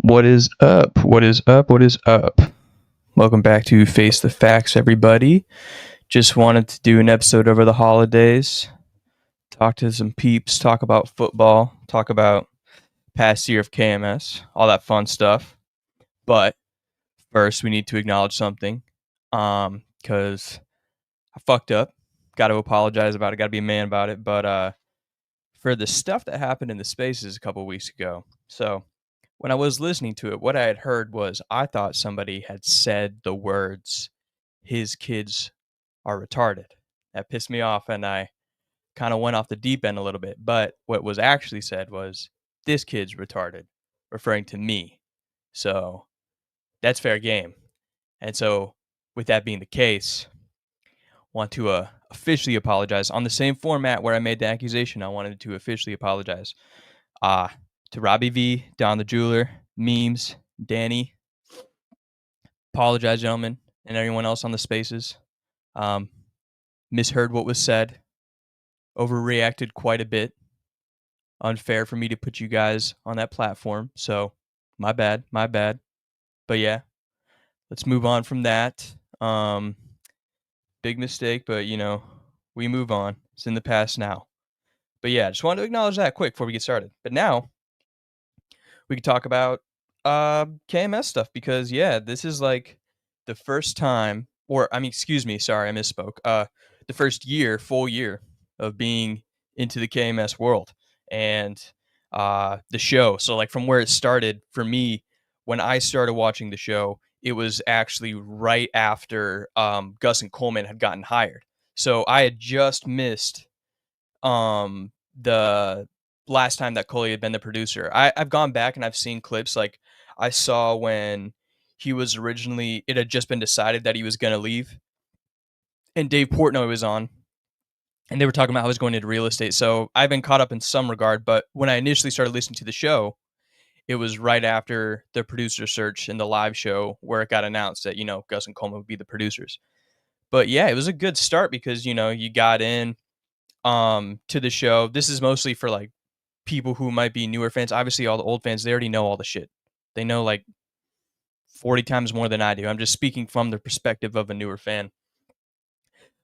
What is up? What is up? What is up? Welcome back to Face the Facts, everybody. Just wanted to do an episode over the holidays, talk to some peeps, talk about football, talk about past year of KMS, all that fun stuff. But first, we need to acknowledge something, because I fucked up. Got to apologize about it. Got to be a man about it. But for the stuff that happened in the spaces a couple weeks ago, so when I was listening to it, what I had heard was I thought somebody had said the words, his kids are retarded. That pissed me off, and I kind of went off the deep end a little bit. But what was actually said was, this kid's retarded, referring to me. So that's fair game. And so, with that being the case, want to officially apologize. On the same format where I made the accusation, I wanted to officially apologize. To Robbie V, Don the Jeweler, Memes, Danny. Apologize, gentlemen, and everyone else on the spaces. Misheard what was said. Overreacted quite a bit. Unfair for me to put you guys on that platform. So, my bad. But yeah, let's move on from that. Big mistake, but we move on. It's in the past now. But yeah, just wanted to acknowledge that quick before we get started. But now, we can talk about KMS stuff because this is like the first time, excuse me, sorry, I misspoke. The first full year of being into the KMS world and the show. So like from where it started for me, when I started watching the show, it was actually right after Gus and Coleman had gotten hired. So I had just missed the last time that Coley had been the producer. I've gone back and I've seen clips. Like I saw when he was originally, it had just been decided that he was going to leave, and Dave Portnoy was on, and they were talking about how he was going into real estate. So I've been caught up in some regard, but when I initially started listening to the show, it was right after the producer search and the live show where it got announced that, Gus and Coleman would be the producers. But yeah, it was a good start because, you got in to the show. This is mostly for like people who might be newer fans. Obviously, all the old fans, they already know all the shit. They know like 40 times more than I do. I'm just speaking from the perspective of a newer fan.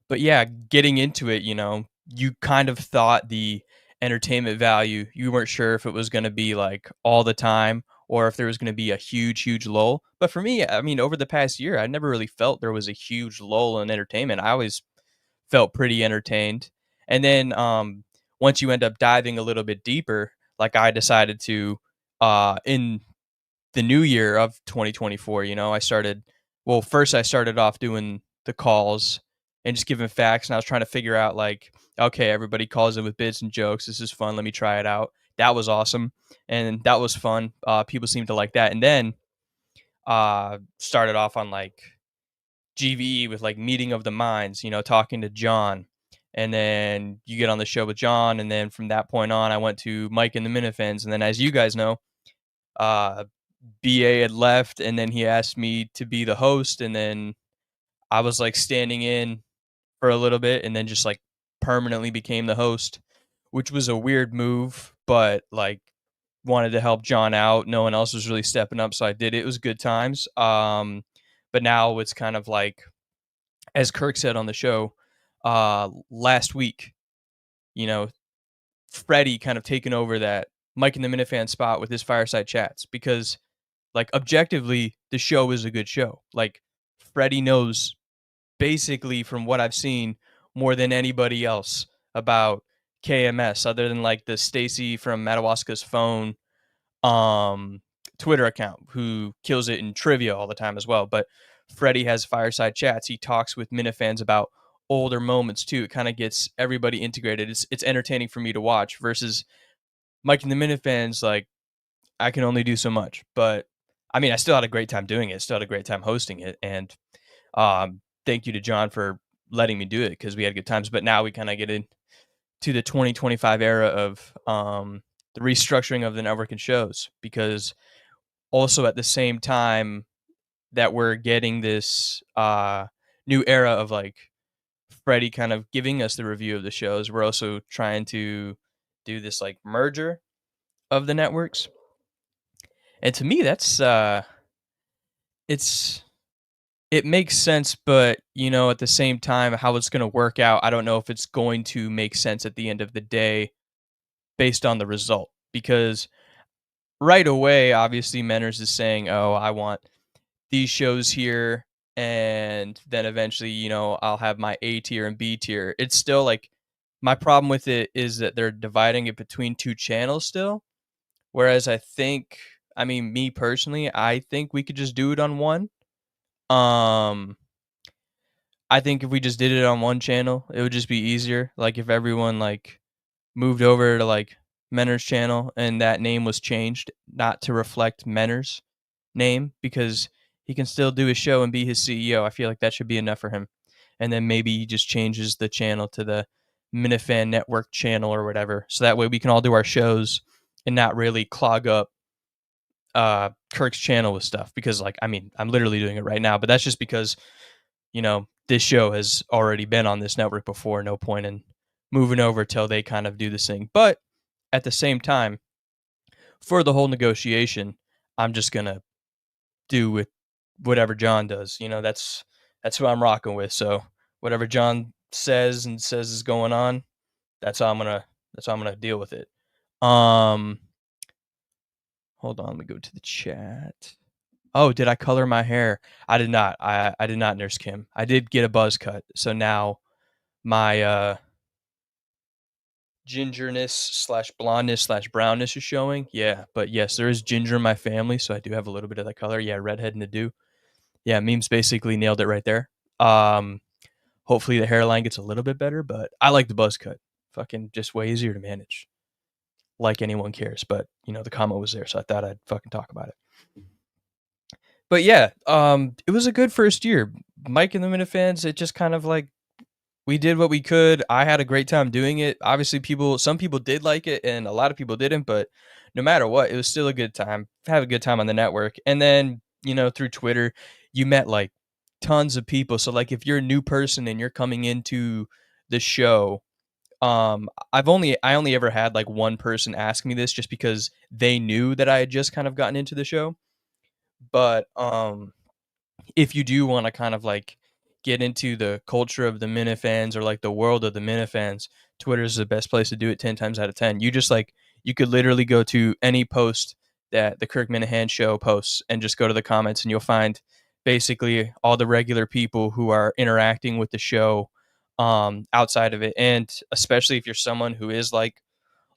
But yeah, getting into it, you kind of thought the entertainment value, you weren't sure if it was going to be like all the time or if there was going to be a huge lull. But for me, I mean, over the past year, I never really felt there was a huge lull in entertainment. I always felt pretty entertained. And then once you end up diving a little bit deeper, like I decided to in the new year of 2024, first I started off doing the calls and just giving facts, and I was trying to figure out like, okay, everybody calls in with bits and jokes. This is fun. Let me try it out. That was awesome. And that was fun. People seemed to like that. And then started off on like GVE with like meeting of the minds, talking to John. And then you get on the show with John. And then from that point on, I went to Mike and the Minifans. And then as you guys know, BA had left, and then he asked me to be the host. And then I was like standing in for a little bit and then just like permanently became the host, which was a weird move, but like wanted to help John out. No one else was really stepping up, so I did it. It was good times. But now it's kind of like, as Kirk said on the show last week, Freddie kind of taken over that Mike and the Minifan spot with his fireside chats because, like, objectively, the show is a good show. Like, Freddie knows, basically, from what I've seen, more than anybody else about KMS, other than like the Stacy from Madawaska's phone Twitter account, who kills it in trivia all the time as well. But Freddie has fireside chats. He talks with Minifans about older moments too. It kind of gets everybody integrated. It's entertaining for me to watch versus Mike and the Minifans. Like, I can only do so much, but I mean, I still had a great time doing it. Still had a great time hosting it, and thank you to John for letting me do it because we had good times. But now we kind of get into the 2025 era of the restructuring of the network and shows, because also at the same time that we're getting this new era of like Freddie kind of giving us the review of the shows, we're also trying to do this like merger of the networks. And to me, that's it's it makes sense, but at the same time, how it's going to work out, I don't know if it's going to make sense at the end of the day based on the result. Because right away, obviously, Menners is saying, "Oh, I want these shows here," and then eventually, I'll have my A tier and B tier. It's still like my problem with it is that they're dividing it between two channels still. Whereas I mean, me personally, I think we could just do it on one. Um, I think if we just did it on one channel, it would just be easier. Like if everyone like moved over to like Menner's channel and that name was changed not to reflect Menner's name because he can still do his show and be his CEO. I feel like that should be enough for him. And then maybe he just changes the channel to the Minifan Network channel or whatever. So that way we can all do our shows and not really clog up Kirk's channel with stuff because like I mean, I'm literally doing it right now, but that's just because, this show has already been on this network before, no point in moving over till they kind of do this thing. But at the same time, for the whole negotiation, I'm just going to do with whatever John does. That's who I'm rocking with. So whatever John says is going on, that's how I'm gonna deal with it. Um hold on, let me go to the chat. Oh, did I color my hair? I did not. I did not, Nurse Kim. I did get a buzz cut. So now my gingerness slash blondness slash brownness is showing. Yeah, but yes, there is ginger in my family, so I do have a little bit of that color. Yeah, redhead in the do. Yeah, memes basically nailed it right there. Hopefully the hairline gets a little bit better, but I like the buzz cut. Fucking just way easier to manage. Like anyone cares, but the comment was there, so I thought I'd fucking talk about it. But yeah, it was a good first year. Mike and the Minifans, it just kind of like we did what we could. I had a great time doing it. Obviously, some people did like it, and a lot of people didn't. But no matter what, it was still a good time. Have a good time on the network, and then through Twitter, you met like tons of people. So like, if you're a new person and you're coming into the show, I only ever had like one person ask me this just because they knew that I had just kind of gotten into the show. But if you do want to kind of like get into the culture of the Minifans or like the world of the Minifans, Twitter is the best place to do it 10 times out of 10. You could literally go to any post that the Kirk Minahan show posts and just go to the comments and you'll find basically all the regular people who are interacting with the show outside of it. And especially if you're someone who is like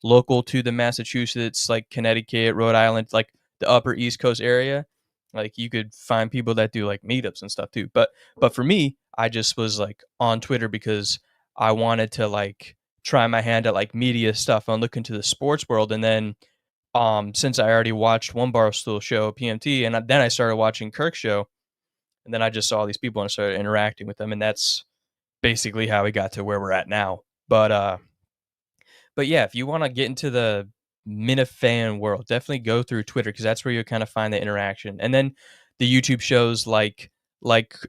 local to the Massachusetts, like Connecticut, Rhode Island, like the upper East Coast area. Like you could find people that do like meetups and stuff too. But for me, I just was like on Twitter because I wanted to like try my hand at like media stuff and look into the sports world. And then since I already watched one Barstool show, PMT, and then I started watching Kirk's show, and then I just saw these people and I started interacting with them, and that's basically how we got to where we're at now. But yeah, if you want to get into the Minifan world, definitely go through Twitter because that's where you'll kind of find the interaction. And then the YouTube shows like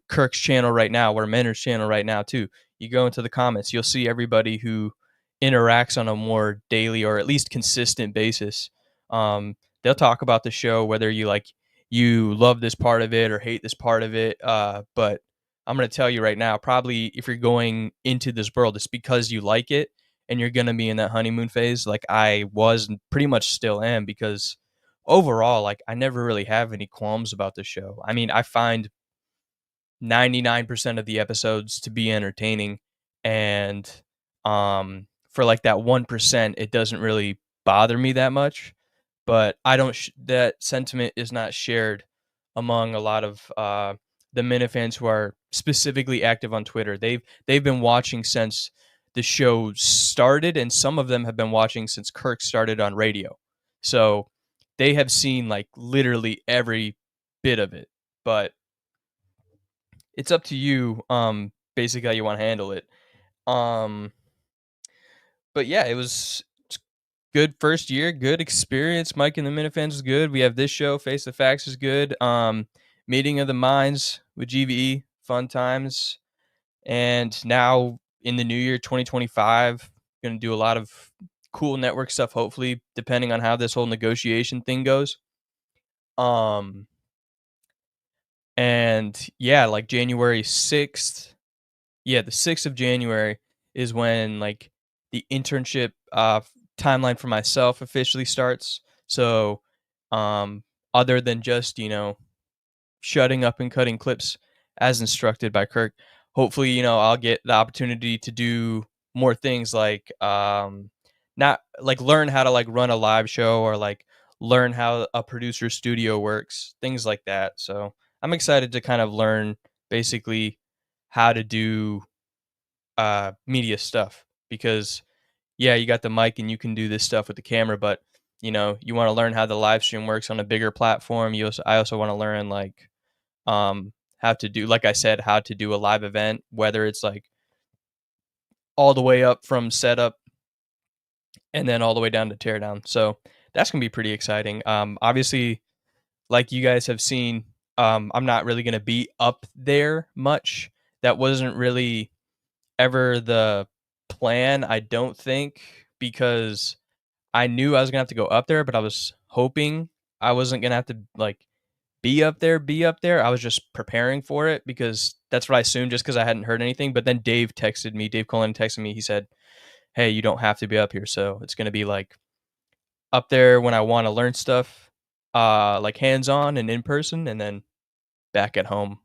Kirk's channel right now, or Menner's channel right now too. You go into the comments, you'll see everybody who interacts on a more daily or at least consistent basis. They'll talk about the show, whether you love this part of it or hate this part of it. But I'm gonna tell you right now, probably if you're going into this world, it's because you like it and you're going to be in that honeymoon phase like I was and pretty much still am because overall like I never really have any qualms about the show. I mean, I find 99% of the episodes to be entertaining and for like that 1% it doesn't really bother me that much, but I don't that sentiment is not shared among a lot of the Minifans who are specifically active on Twitter. They've been watching since the show started, and some of them have been watching since Kirk started on radio. So they have seen like literally every bit of it. But it's up to you, basically how you want to handle it. Um, but yeah, it was good first year, good experience. Mike and the Minifans was good. We have this show, Face the Facts is good. Meeting of the Minds with GVE, fun times. And now in the new year, 2025, going to do a lot of cool network stuff, hopefully, depending on how this whole negotiation thing goes. Um, and yeah, like January 6th, yeah, the 6th of January is when like the internship timeline for myself officially starts. So, um, other than just, shutting up and cutting clips as instructed by Kirk. Hopefully, I'll get the opportunity to do more things like not like learn how to like run a live show or like learn how a producer studio works, things like that. So, I'm excited to kind of learn basically how to do media stuff because yeah, you got the mic and you can do this stuff with the camera, but you want to learn how the live stream works on a bigger platform. I also want to learn like how to do, like I said, how to do a live event, whether it's like all the way up from setup and then all the way down to teardown. So that's gonna be pretty exciting. Obviously, like you guys have seen, I'm not really gonna be up there much. That wasn't really ever the plan, I don't think, because I knew I was gonna have to go up there, but I was hoping I wasn't gonna have to like be up there. I was just preparing for it because that's what I assumed just because I hadn't heard anything. But then Dave Cullen texted me. He said, "Hey, you don't have to be up here. So it's going to be like up there when I want to learn stuff, like hands on and in person, and then back at home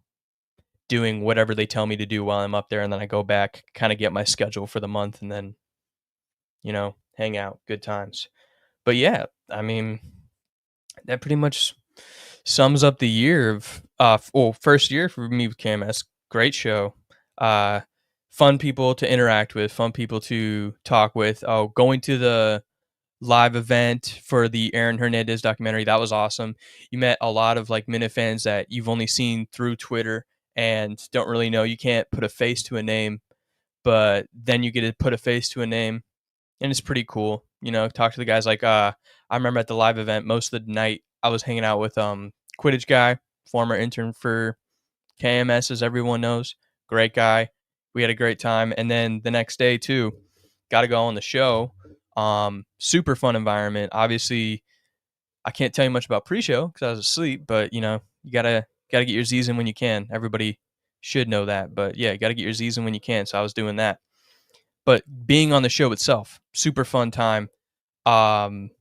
doing whatever they tell me to do while I'm up there. And then I go back, kind of get my schedule for the month and then, hang out, good times." But yeah, I mean, that pretty much sums up the year of first year for me with KMS. Great show. Uh Fun people to interact with, fun people to talk with. Oh, going to the live event for the Aaron Hernandez documentary, that was awesome. You met a lot of like Minute fans that you've only seen through Twitter and don't really know. You can't put a face to a name, but then you get to put a face to a name and it's pretty cool. Talk to the guys like I remember at the live event most of the night I was hanging out with Quidditch guy, former intern for KMS as everyone knows. Great guy. We had a great time. And then the next day too, got to go on the show. Super fun environment. Obviously, I can't tell you much about pre-show because I was asleep, but you gotta get your Z's in when you can. Everybody should know that. But yeah, you gotta get your Z's in when you can. So I was doing that. But being on the show itself, super fun time. Um,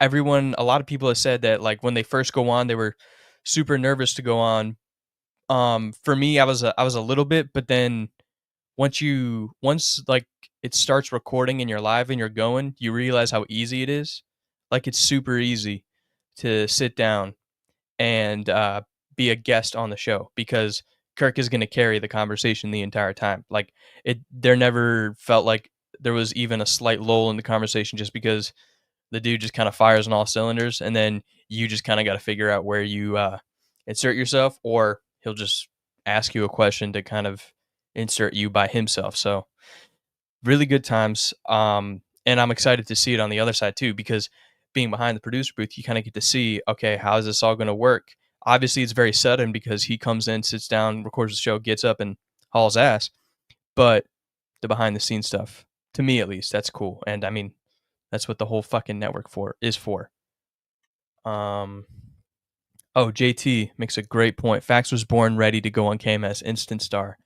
a lot of people have said that like when they first go on, they were super nervous to go on. For me, I was a little bit, but then once like it starts recording and you're live and you're going, you realize how easy it is. Like it's super easy to sit down and be a guest on the show because Kirk is going to carry the conversation the entire time. Like there never felt like there was even a slight lull in the conversation just because the dude just kind of fires on all cylinders, and then you just kind of got to figure out where you insert yourself, or he'll just ask you a question to kind of insert you by himself. So really good times. And I'm excited to see it on the other side too, because being behind the producer booth, you kind of get to see, okay, how is this all going to work? Obviously, it's very sudden because he comes in, sits down, records the show, gets up, and hauls ass. But the behind the scenes stuff, to me at least, that's cool. And I mean, that's what the whole fucking network is for. Um, JT makes a great point. Fax was born ready to go on KMS, instant star.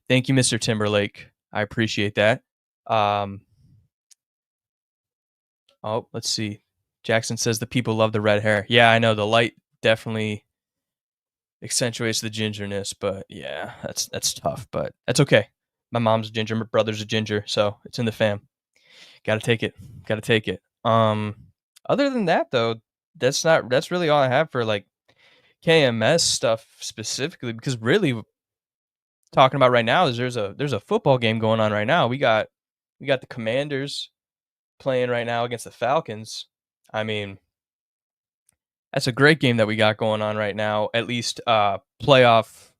Thank you, Mr. Timberlake. I appreciate that. Let's see. Jackson says the people love the red hair. Yeah, I know the light definitely accentuates the gingerness, but yeah, that's tough, but that's okay. My mom's a ginger, my brother's a ginger, so it's in the fam. Gotta take it. Gotta take it. Other than that though, that's really all I have for like KMS stuff specifically, because really talking about right now is there's a football game going on right now. We got the Commanders playing right now against the Falcons. I mean, that's a great game that we got going on right now. At least playoff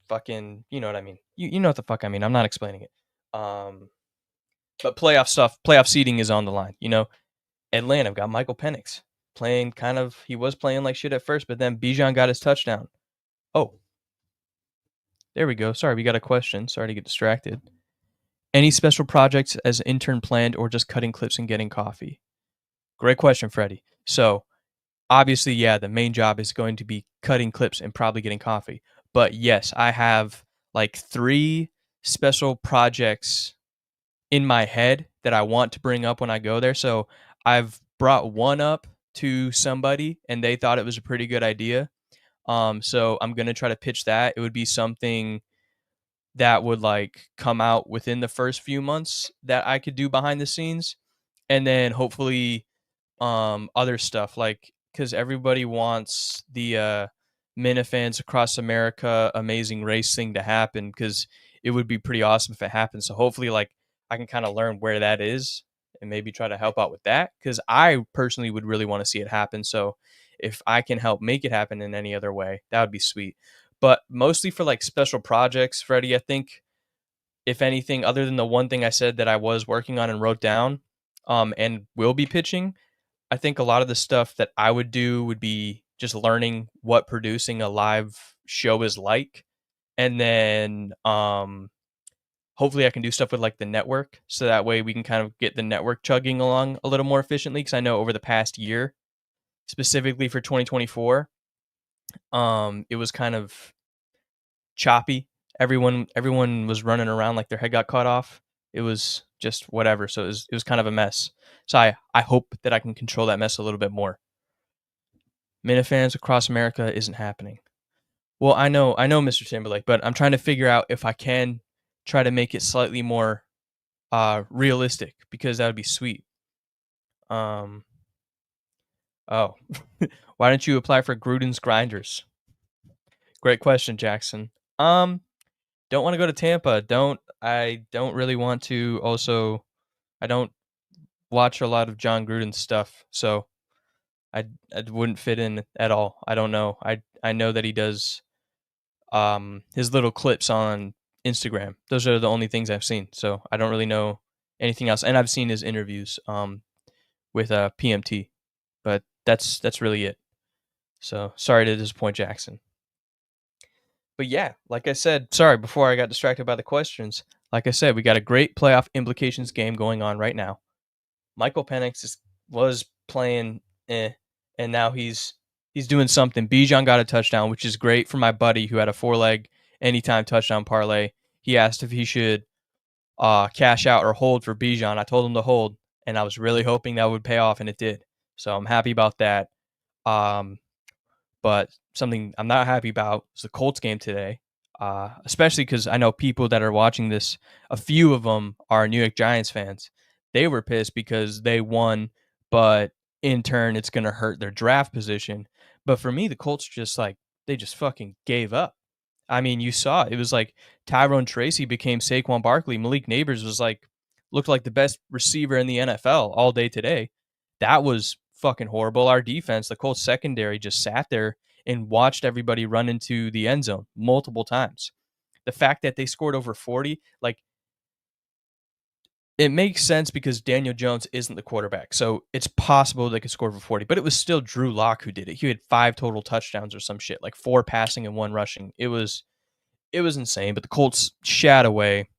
fucking, you know what I mean. You know what the fuck I mean. I'm not explaining it. But playoff stuff, playoff seeding is on the line. Atlanta got Michael Penix playing he was playing like shit at first, but then Bijan got his touchdown. Oh, there we go. Sorry, we got a question. Sorry to get distracted. Any special projects as intern planned or just cutting clips and getting coffee? Great question, Freddie. So obviously, yeah, the main job is going to be cutting clips and probably getting coffee. But yes, I have like 3 special projects in my head that I want to bring up when I go there. So I've brought one up to somebody and they thought it was a pretty good idea. So I'm gonna try to pitch that. It would be something that would like come out within the first few months that I could do behind the scenes, and then hopefully other stuff like because everybody wants the Minifans Across America Amazing Race thing to happen because it would be pretty awesome if it happened. So hopefully, like I can kind of learn where that is and maybe try to help out with that because I personally would really want to see it happen. So if I can help make it happen in any other way, that would be sweet. But mostly for like special projects, Freddie, I think if anything, other than the one thing I said that I was working on and wrote down, and will be pitching, I think a lot of the stuff that I would do would be just learning what producing a live show is like. And then hopefully I can do stuff with like the network so that way we can kind of get the network chugging along a little more efficiently because I know over the past year, specifically for 2024, it was kind of choppy. Everyone was running around like their head got cut off. It was just whatever. So it was kind of a mess. So I hope that I can control that mess a little bit more. Minifans Across America isn't happening. Well, I know, Mr. Timberlake, but I'm trying to figure out if I can try to make it slightly more realistic because that would be sweet. Um, oh, why don't you apply for Gruden's Grinders? Great question, Jackson. Don't want to go to Tampa. I don't really want to. Also, I don't watch a lot of John Gruden's stuff, so I wouldn't fit in at all. I don't know. I know that he does his little clips on Instagram. Those are the only things I've seen. So I don't really know anything else. And I've seen his interviews with PMT, but that's really it. So sorry to disappoint Jackson. But yeah, like I said, sorry before I got distracted by the questions. Like I said, we got a great playoff implications game going on right now. Michael Penix was playing, and now he's doing something. Bijan got a touchdown, which is great for my buddy who had a 4-leg anytime touchdown parlay. He asked if he should cash out or hold for Bijan. I told him to hold, and I was really hoping that would pay off, and it did. So I'm happy about that. Um, but something I'm not happy about is the Colts game today, especially because I know people that are watching this, a few of them are New York Giants fans. They were pissed because they won, but in turn, it's going to hurt their draft position. But for me, the Colts just like, they just fucking gave up. I mean, you saw it. It was like Tyrone Tracy became Saquon Barkley. Malik Neighbors was like, looked like the best receiver in the NFL all day today. That was fucking horrible. Our defense, the Colts secondary, just sat there and watched everybody run into the end zone multiple times. The fact that they scored over 40, like, it makes sense because Daniel Jones isn't the quarterback. So it's possible they could score over 40, but it was still Drew Lock who did it. He had 5 total touchdowns or some shit, like 4 passing and 1 rushing. It was insane, but the Colts shat away.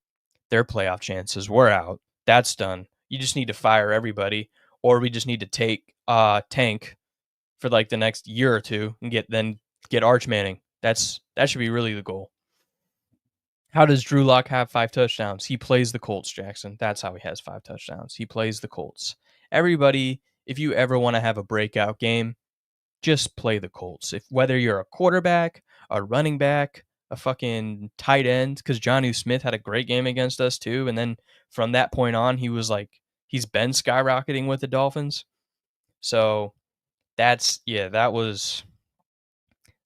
Their playoff chances were out. That's done. You just need to fire everybody, or we just need to take Tank for like the next year or two and get Arch Manning. That should be really the goal. How does Drew Lock have 5 touchdowns? He plays the Colts, Jackson. That's how he has 5 touchdowns. He plays the Colts. Everybody, if you ever want to have a breakout game, just play the Colts. If whether you're a quarterback, a running back, a fucking tight end, because Jonnu Smith had a great game against us too, and then from that point on, he's been skyrocketing with the Dolphins. So that was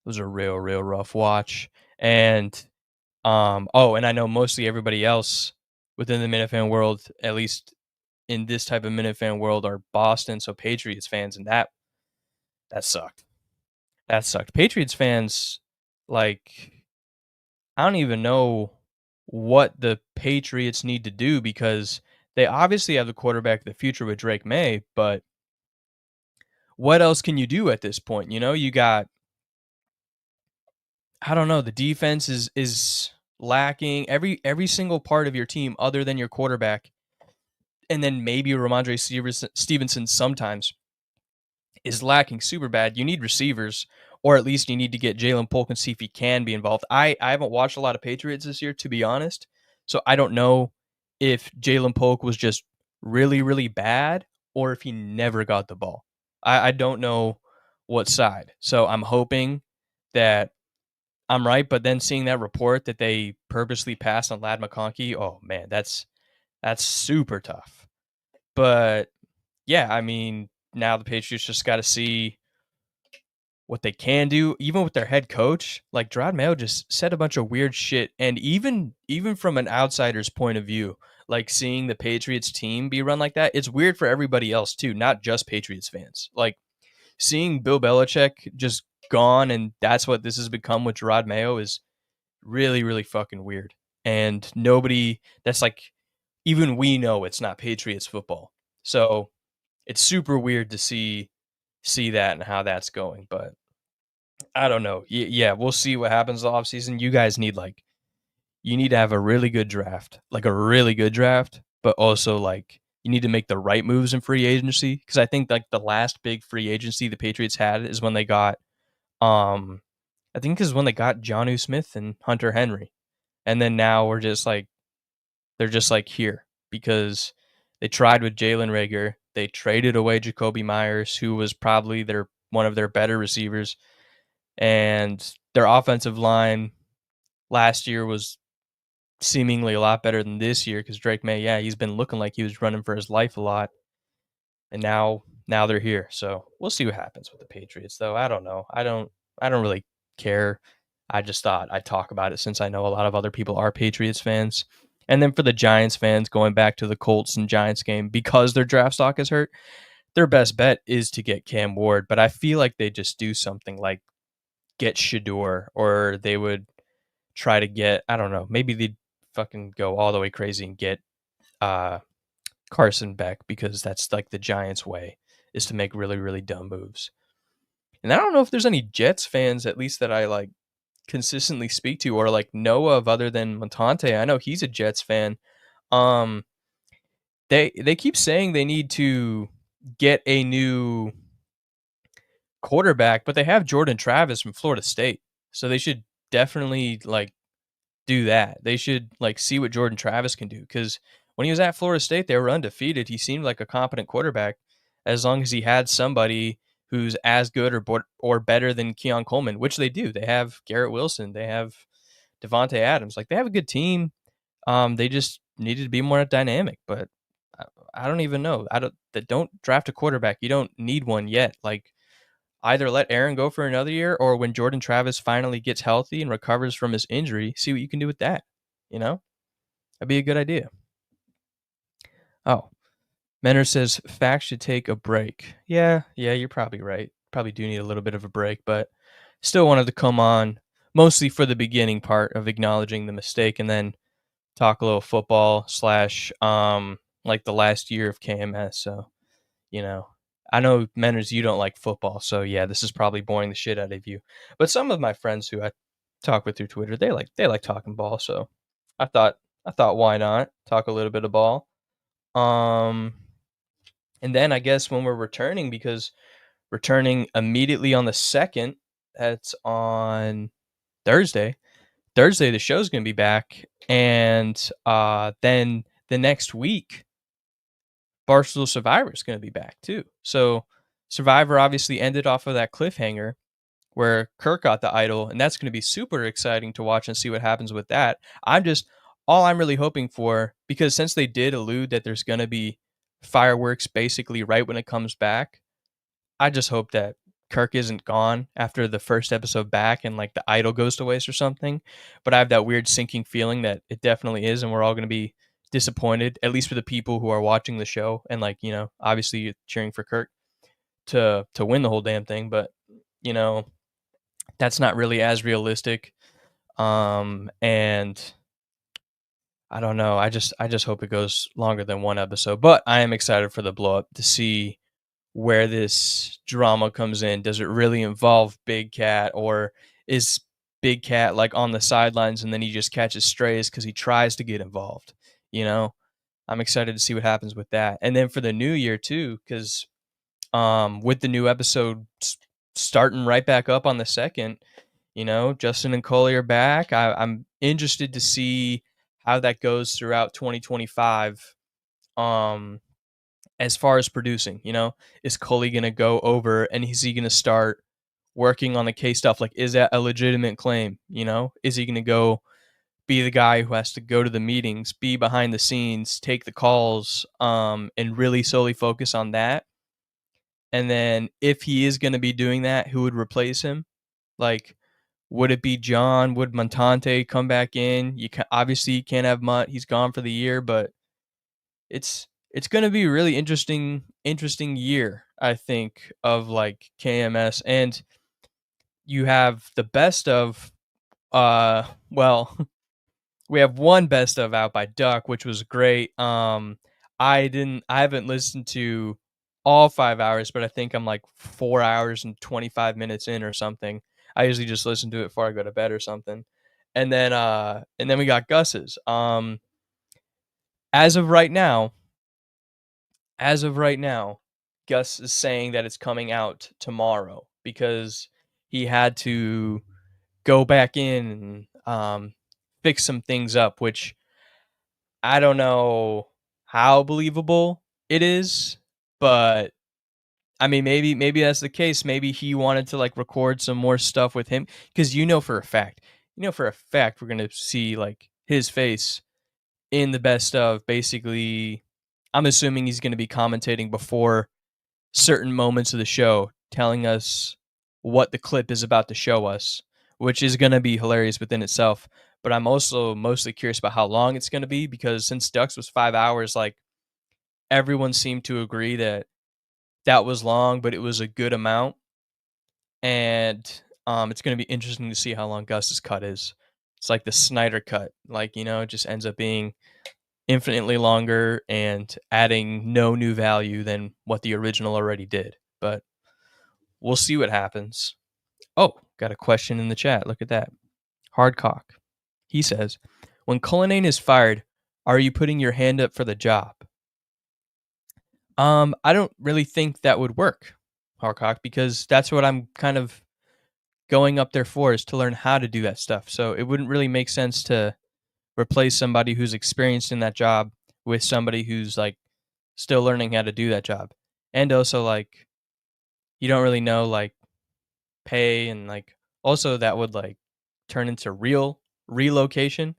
a real rough watch. And and I know mostly everybody else within the Minifan world, at least in this type of Minifan world, are Boston, so Patriots fans, and that sucked. That sucked. Patriots fans, like, I don't even know what the Patriots need to do because they obviously have the quarterback of the future with Drake May, but what else can you do at this point? You know, you got, I don't know, the defense is lacking every single part of your team other than your quarterback, and then maybe Ramondre Stevenson sometimes is lacking super bad. You need receivers, or at least you need to get Jalen Polk and see if he can be involved. I haven't watched a lot of Patriots this year, to be honest, so I don't know if Jalen Polk was just really, really bad or if he never got the ball. I don't know what side. So I'm hoping that I'm right, but then seeing that report that they purposely passed on Lad McConkey, oh man, that's super tough. But yeah, I mean, now the Patriots just got to see what they can do, even with their head coach. Like Gerard Mayo just said a bunch of weird shit, and even from an outsider's point of view, like seeing the Patriots team be run like that, it's weird for everybody else too, not just Patriots fans. Like seeing Bill Belichick just gone, and that's what this has become with Gerard Mayo is really, really fucking weird. And nobody that's like, even we know it's not Patriots football. So it's super weird to see that and how that's going. But I don't know. Yeah, we'll see what happens the offseason. You guys need you need to have a really good draft, like a really good draft, but also like you need to make the right moves in free agency. Because I think like the last big free agency the Patriots had is when they got I think is when they got Jonnu Smith and Hunter Henry. And then now we're just like they're just like here because they tried with Jalen Rager. They traded away Jacoby Myers, who was probably one of their better receivers. And their offensive line last year was seemingly a lot better than this year because Drake May, yeah, he's been looking like he was running for his life a lot. And now they're here. So we'll see what happens with the Patriots, though. I don't know. I don't really care. I just thought I'd talk about it since I know a lot of other people are Patriots fans. And then for the Giants fans, going back to the Colts and Giants game, because their draft stock is hurt, their best bet is to get Cam Ward. But I feel like they just do something like get Shador, or they would try to get, I don't know, maybe they'd fucking go all the way crazy and get Carson Beck, because that's like the Giants way, is to make really, really dumb moves. And I don't know if there's any Jets fans, at least that I like consistently speak to or like know of other than Montante. I know he's a Jets fan. Um they keep saying they need to get a new quarterback, but they have Jordan Travis from Florida State. So they should definitely like do that. They should like see what Jordan Travis can do, because when he was at Florida State, they were undefeated. He seemed like a competent quarterback as long as he had somebody who's as good or better than Keon Coleman, which they do. They have Garrett Wilson. They have Devontae Adams. Like they have a good team. They just needed to be more dynamic. But I don't even know. Don't draft a quarterback. You don't need one yet. Like either let Aaron go for another year, or when Jordan Travis finally gets healthy and recovers from his injury, see what you can do with that. You know, that'd be a good idea. Oh, Menor says facts should take a break. Yeah, you're probably right. Probably do need a little bit of a break, but still wanted to come on mostly for the beginning part of acknowledging the mistake, and then talk a little football slash like the last year of KMS. So you know, I know Menners, you don't like football, so yeah, this is probably boring the shit out of you. But some of my friends who I talk with through Twitter, they like talking ball, so I thought why not talk a little bit of ball. Um and then I guess when we're returning, because returning immediately on the 2nd, that's on Thursday. Thursday the show's going to be back, and then the next week Barstool Survivor is going to be back too. So Survivor obviously ended off of that cliffhanger where Kirk got the idol, and that's going to be super exciting to watch and see what happens with that. All I'm really hoping for, because since they did allude that there's going to be fireworks basically right when it comes back, I just hope that Kirk isn't gone after the first episode back and like the idol goes to waste or something. But I have that weird sinking feeling that it definitely is, and we're all going to be disappointed, at least for the people who are watching the show and like, obviously cheering for Kirk to win the whole damn thing. But you know, that's not really as realistic. And I don't know. I just hope it goes longer than one episode. But I am excited for the blow up to see where this drama comes in. Does it really involve Big Cat, or is Big Cat like on the sidelines and then he just catches strays because he tries to get involved? You know, I'm excited to see what happens with that. And then for the new year too, because with the new episode starting right back up on the 2nd, Justin and Coley are back. I'm interested to see how that goes throughout 2025. As far as producing, is Coley going to go over and is he going to start working on the case stuff? Like, is that a legitimate claim? Is he going to go be the guy who has to go to the meetings, be behind the scenes, take the calls, and really solely focus on that? And then if he is going to be doing that, who would replace him? Like, would it be John? Would Montante come back in? Obviously you can't have Mutt. He's gone for the year, but it's going to be a really interesting year, I think, of like KMS. And you have the best of well, we have one best of out by Duck, which was great. I haven't listened to all 5 hours, but I think I'm like 4 hours and 25 minutes in or something. I usually just listen to it before I go to bed or something. And then we got Gus's. As of right now, Gus is saying that it's coming out tomorrow because he had to go back in and fix some things up, which I don't know how believable it is, but I mean, maybe that's the case. Maybe he wanted to like record some more stuff with him because for a fact, we're gonna see like his face in the best of. Basically, I'm assuming he's gonna be commentating before certain moments of the show, telling us what the clip is about to show us, which is gonna be hilarious within itself. But I'm also mostly curious about how long it's gonna be because since Ducks was 5 hours, like everyone seemed to agree that that was long, but it was a good amount. And it's going to be interesting to see how long Gus's cut is. It's like the Snyder cut, like it just ends up being infinitely longer and adding no new value than what the original already did. But we'll see what happens. Oh, got a question in the chat. Look at that. Hardcock. He says, when Cullinane is fired, are you putting your hand up for the job? I don't really think that would work, Hardcock, because that's what I'm kind of going up there for, is to learn how to do that stuff. So it wouldn't really make sense to replace somebody who's experienced in that job with somebody who's like still learning how to do that job. And also like you don't really know like pay, and like also that would like turn into real relocation,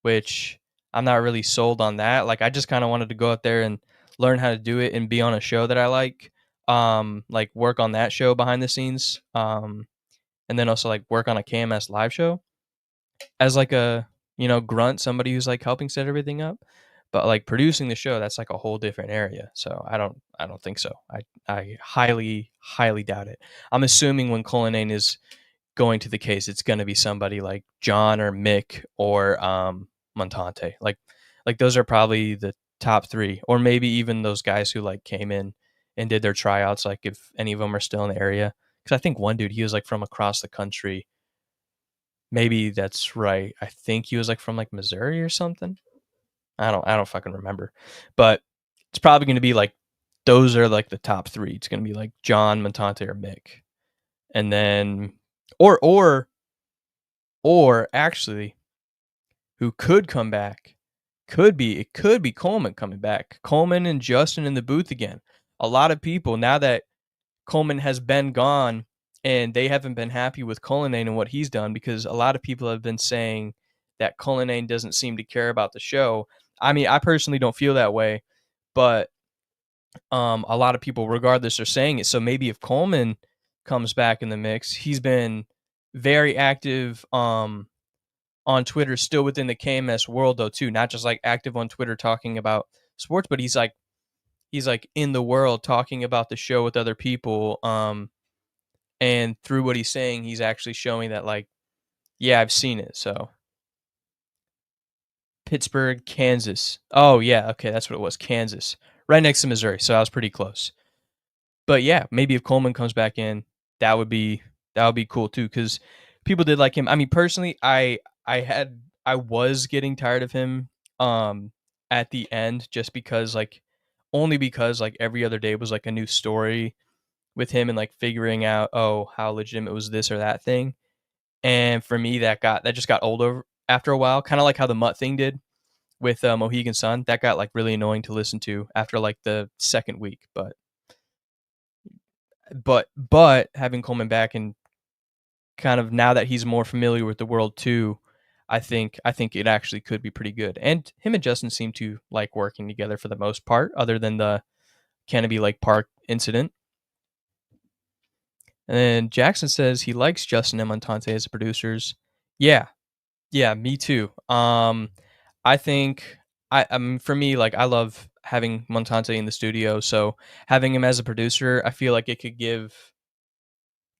which I'm not really sold on that. Like I just kind of wanted to go out there and learn how to do it and be on a show that I like work on that show behind the scenes, and then also like work on a KMS live show as like a grunt, somebody who's like helping set everything up. But like producing the show, that's like a whole different area. So I don't think so. I highly doubt it. I'm assuming when Cullinane is going to the case, it's going to be somebody like John or Mick or Montante. Like those are probably the top three, or maybe even those guys who like came in and did their tryouts. Like if any of them are still in the area, because I think one dude, he was like from across the country. Maybe that's right. I think he was like from like Missouri or something. I don't fucking remember, but it's probably going to be like those are like the top three. It's going to be like John, Montante, or Mick, and then or actually, who could come back? It could be Coleman coming back. Coleman and Justin in the booth again. A lot of people, now that Coleman has been gone and they haven't been happy with Cullinane and what he's done, because a lot of people have been saying that Cullinane doesn't seem to care about the show. I mean, I personally don't feel that way, but a lot of people, regardless, are saying it. So maybe if Coleman comes back in the mix, he's been very active on Twitter, still within the KMS world though too, not just like active on Twitter talking about sports, but he's like in the world talking about the show with other people. And through what he's saying, he's actually showing that like, yeah, I've seen it. So Pittsburgh, Kansas. Oh yeah, okay, that's what it was. Kansas, right next to Missouri. So I was pretty close. But yeah, maybe if Coleman comes back in, that would be cool too, because people did like him. I mean, personally, I was getting tired of him at the end, just because like only because like every other day was like a new story, with him and like figuring out, oh, how legitimate was this or that thing. And for me, that just got old after a while, kind of like how the Mutt thing did with Mohegan Sun. That got like really annoying to listen to after like the second week. But having Coleman back and kind of now that he's more familiar with the world too, I think it actually could be pretty good. And him and Justin seem to like working together for the most part, other than the Canopy Lake Park incident. And then Jackson says he likes Justin and Montante as the producers. Yeah, yeah, me too. I think for me, like I love having Montante in the studio, so having him as a producer, I feel like it could give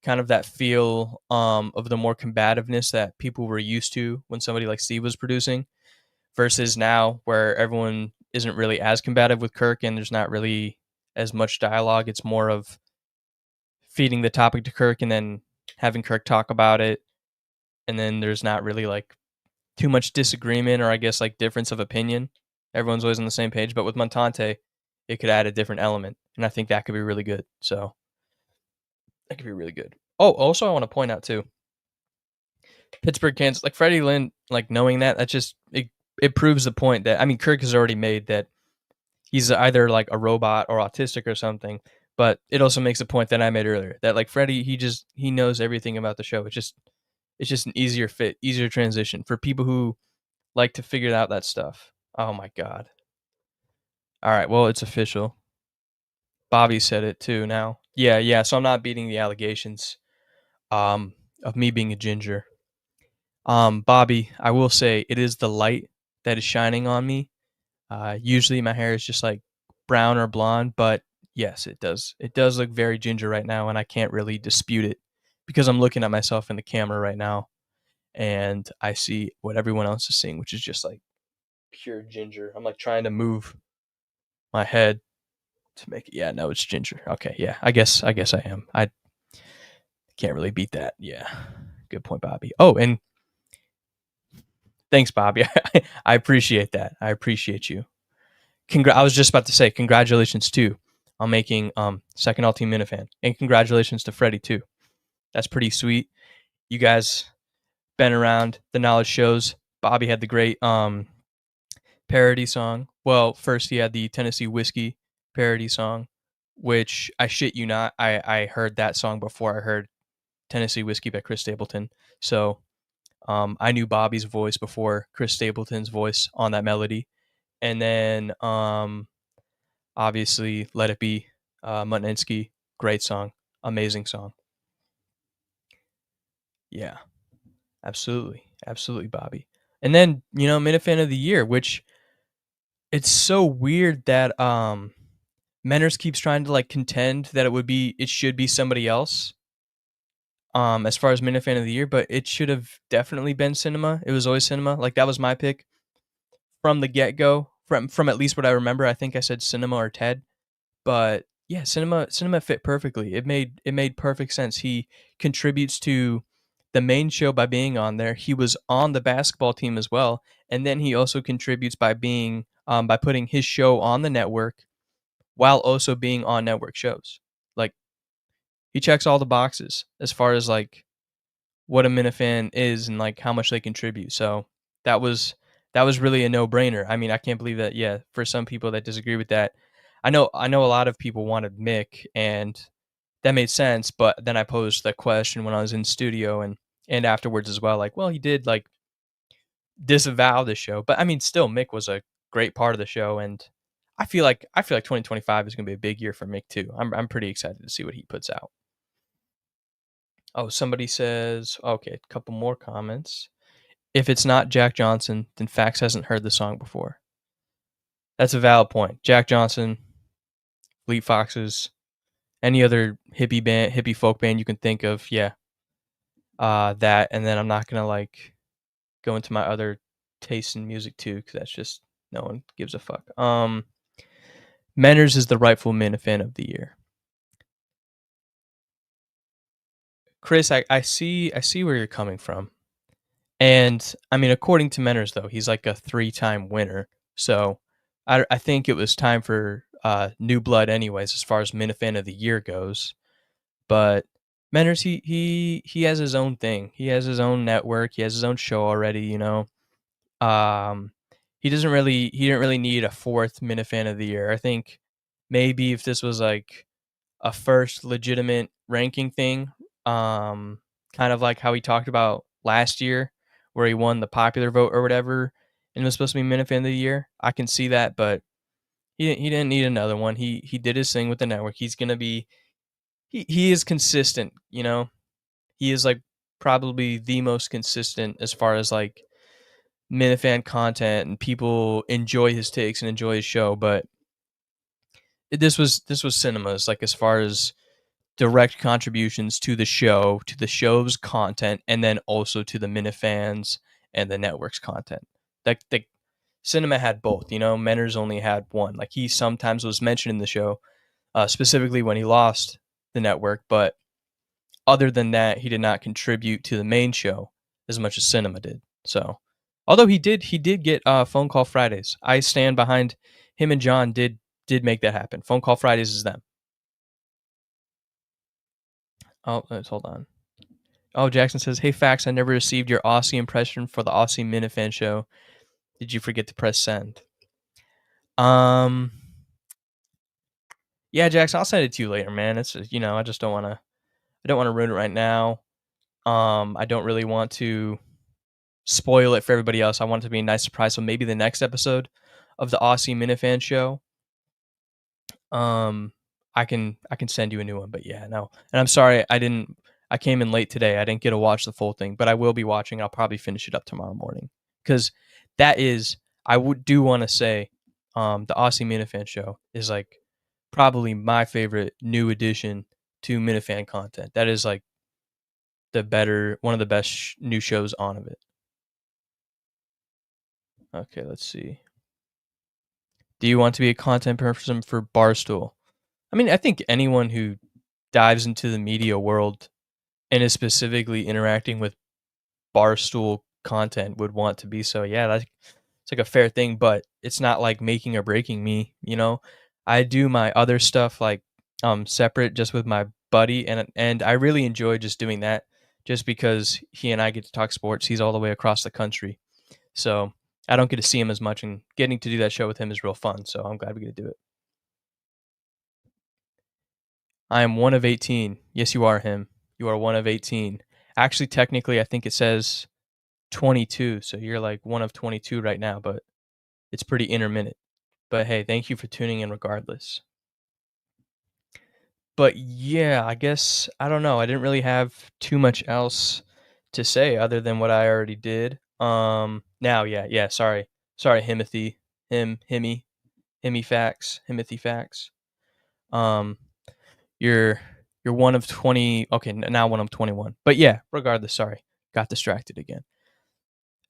kind of that feel of the more combativeness that people were used to when somebody like Steve was producing, versus now where everyone isn't really as combative with Kirk and there's not really as much dialogue. It's more of feeding the topic to Kirk and then having Kirk talk about it, and then there's not really like too much disagreement or I guess like difference of opinion. Everyone's always on the same page. But with Montante, it could add a different element, and I think that could be really good. So that could be really good. Oh, also I want to point out too, Pittsburgh, Kansas, like Freddie Lynn, like knowing that just it proves the point that I mean Kirk has already made that he's either like a robot or autistic or something. But it also makes the point that I made earlier that like Freddie, he knows everything about the show. It's just an easier fit, easier transition for people who like to figure out that stuff. Oh my god. All right, well, it's official. Bobby said it too now. Yeah, yeah, so I'm not beating the allegations of me being a ginger. Bobby, I will say it is the light that is shining on me. Usually my hair is just like brown or blonde, but yes, it does. It does look very ginger right now, and I can't really dispute it because I'm looking at myself in the camera right now and I see what everyone else is seeing, which is just like pure ginger. I'm like trying to move my head to make it. Yeah, no, it's ginger. Okay, yeah, I guess I am. I can't really beat that. Yeah, good point, Bobby. Oh, and thanks, Bobby. I appreciate that. I appreciate you. I was just about to say congratulations too on making second all team Minifan, and congratulations to Freddie too. That's pretty sweet. You guys been around. The knowledge shows. Bobby had the great parody song. Well, first he had the Tennessee Whiskey parody song, which I shit you not, I heard that song before I heard Tennessee Whiskey by Chris Stapleton. So I knew Bobby's voice before Chris Stapleton's voice on that melody. And then obviously Let It Be, Mutninsky, great song, amazing song. Yeah, absolutely, Bobby. And then Minifan of the Year, which it's so weird that Menners keeps trying to like contend that it should be somebody else. As far as Minifan of the Year, but it should have definitely been Cinema. It was always Cinema. Like that was my pick from the get go. From at least what I remember, I think I said Cinema or Ted. But yeah, Cinema fit perfectly. It made perfect sense. He contributes to the main show by being on there. He was on the basketball team as well, and then he also contributes by being by putting his show on the network while also being on network shows. Like he checks all the boxes as far as like what a Minifan is and like how much they contribute. So that was that was really a no-brainer. I mean, I can't believe that. Yeah, for some people that disagree with that, I know a lot of people wanted Mick, and that made sense. But then I posed the question when I was in studio and afterwards as well. Like, well, he did like disavow the show, but I mean, still, Mick was a great part of the show, and I feel like 2025 is going to be a big year for Mick too. I'm pretty excited to see what he puts out. Oh, somebody says, okay, a couple more comments. If it's not Jack Johnson, then Fax hasn't heard the song before. That's a valid point. Jack Johnson, Fleet Foxes, any other hippie folk band you can think of, yeah. That, and then I'm not gonna like go into my other taste in music too, because that's just no one gives a fuck. Menners is the rightful Minifan of the year. Chris, I see where you're coming from. And I mean, according to Menners, though, he's like a 3-time winner. So I think it was time for new blood, anyways, as far as Minifan of the Year goes. But Manners, he has his own thing. He has his own network. He has his own show already. Um, he didn't really need a fourth Minifan of the year. I think maybe if this was like a first legitimate ranking thing, um, kind of like how he talked about last year, where he won the popular vote or whatever, and was supposed to be Minifan of the year. I can see that, but he didn't need another one. He did his thing with the network. He's gonna be he is consistent. He is like probably the most consistent as far as like Minifan content, and people enjoy his takes and enjoy his show. But this was cinemas, like as far as direct contributions to the show's content, and then also to the Minifans and the network's content. Like the cinema had both. Menners only had one. Like he sometimes was mentioned in the show, specifically when he lost the network, but other than that, he did not contribute to the main show as much as cinema did. So, although he did get Phone Call Fridays. I stand behind him, and John did make that happen. Phone Call Fridays is them. Oh, let's hold on. Oh, Jackson says, "Hey, Fax, I never received your Aussie impression for the Aussie Minifan show. Did you forget to press send?" Um, yeah, Jackson, I'll send it to you later, man. It's I just I don't want to ruin it right now. I don't really want to spoil it for everybody else. I want it to be a nice surprise. So maybe the next episode of the Aussie Minifan show, um, I can send you a new one. But yeah, no. And I'm sorry I came in late today. I didn't get to watch the full thing, but I will be watching. I'll probably finish it up tomorrow morning, because that is I would do want to say, the Aussie Minifan show is like probably my favorite new addition to Minifan content. That is like one of the best new shows on of it. Okay, let's see. Do you want to be a content person for Barstool? I mean, I think anyone who dives into the media world and is specifically interacting with Barstool content would want to be so. Yeah, it's like a fair thing, but it's not like making or breaking me. I do my other stuff like separate just with my buddy, and I really enjoy just doing that, just because he and I get to talk sports. He's all the way across the country. So I don't get to see him as much, and getting to do that show with him is real fun. So I'm glad we get to do it. I am one of 18. Yes, you are him. You are one of 18. Actually, technically, I think it says 22. So you're like one of 22 right now, but it's pretty intermittent. But hey, thank you for tuning in regardless. But yeah, I guess, I don't know. I didn't really have too much else to say other than what I already did. Now, yeah, sorry. Sorry, Himothy. Himothy Facts. Um, you're one of 20. Okay, now one of 21. But yeah, regardless, sorry. Got distracted again.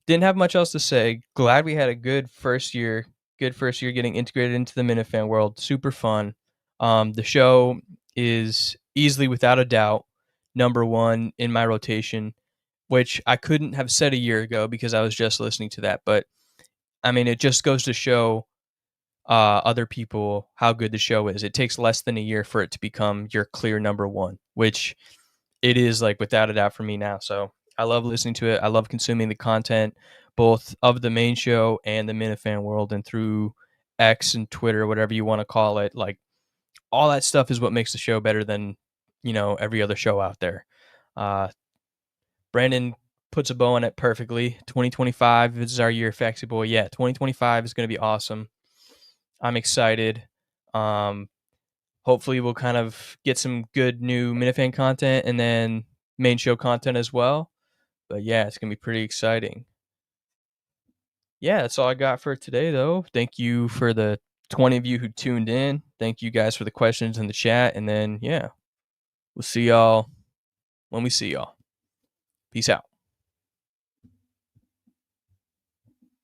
Didn't have much else to say. Glad we had a good first year. Good first year getting integrated into the Minifan world. Super fun. The show is easily, without a doubt, number one in my rotation, which I couldn't have said a year ago because I was just listening to that. But I mean, it just goes to show other people how good the show is. It takes less than a year for it to become your clear number one, which it is, like, without a doubt for me now. So I love listening to it. I love consuming the content, both of the main show and the Minifan world, and through X and Twitter, whatever you want to call it. Like, all that stuff is what makes the show better than every other show out there. Uh, Brandon puts a bow on it perfectly. 2025 is our year, Faxy Boy. Yeah, 2025 is going to be awesome. I'm excited. Um, Hopefully we'll kind of get some good new Minifan content and then main show content as well. But yeah, it's going to be pretty exciting. Yeah, that's all I got for today, though. Thank you for the 20 of you who tuned in. Thank you guys for the questions in the chat. And then, yeah, we'll see y'all when we see y'all. Peace out.